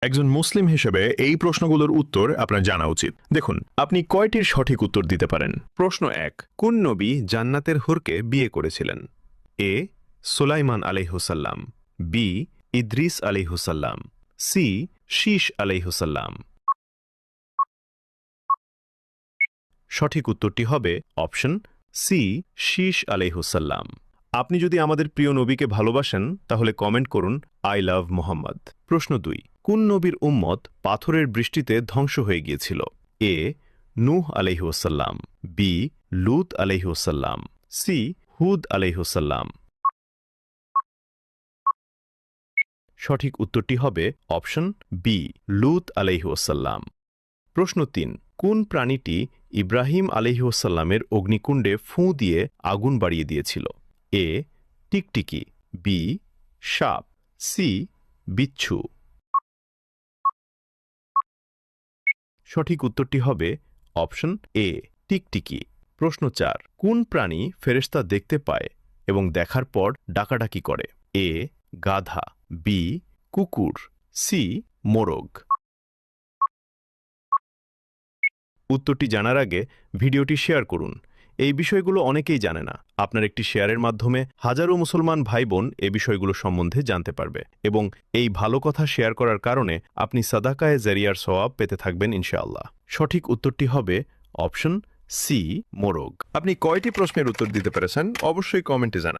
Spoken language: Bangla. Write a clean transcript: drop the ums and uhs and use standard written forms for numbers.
একজন মুসলিম হিসেবে এই প্রশ্নগুলোর উত্তর আপনার জানা উচিত। দেখুন, আপনি কয়টির সঠিক উত্তর দিতে পারেন? প্রশ্ন ১, কোন নবী জান্নাতের হুরকে বিয়ে করেছিলেন? এ Sulaiman আলাইহুসাল্লাম, B Idris আলাইহুসাল্লাম, C shish আলাইহুসাল্লাম। সঠিক উত্তরটি হবে অপশন সি শীশ আলাইহুসাল্লাম। আপনি যদি আমাদের প্রিয় নবীকে ভালোবাসেন তাহলে কমেন্ট করুন আই লাভ মোহাম্মদ। প্রশ্ন ২, কোন নবীর উম্মত পাথরের বৃষ্টিতে ধ্বংস হয়ে গিয়েছিল? এ নূহ আলাইহুসাল্লাম, বি লূত আলাইহুসাল্লাম, সি হুদ আলাইহুসাল্লাম। সঠিক উত্তরটি হবে অপশন বি লূত আলাইহুসাল্লাম। প্রশ্ন ৩, কোন প্রাণীটি ইব্রাহিম আলাইহিসাল্লামের অগ্নিকুণ্ডে ফুঁ দিয়ে আগুন বাড়িয়ে দিয়েছিল? এ টিকটিকি, বি সাপ, সি বিচ্ছু। সঠিক উত্তরটি হবে অপশন এ টিকটিকি। প্রশ্ন ৪, কোন প্রাণী ফেরেশতা দেখতে পায় এবং দেখার পর ডাকাডাকি করে? এ গাধা, বি কুকুর, সি মোরগ। উত্তরটি জানার আগে ভিডিওটি শেয়ার করুন। এই বিষয়গুলো অনেকেই জানে না। আপনার একটি শেয়ারের মাধ্যমে হাজারো মুসলমান ভাই বোন এ বিষয়গুলো সম্বন্ধে জানতে পারবে এবং এই ভালো কথা শেয়ার করার কারণে আপনি সাদাকায়ে জারিয়ার সওয়াব পেতে থাকবেন ইনশাআল্লাহ। সঠিক উত্তরটি হবে অপশন সি মোরগ। আপনি কয়টি প্রশ্নের উত্তর দিতে পেরেছেন অবশ্যই কমেন্টে জানান।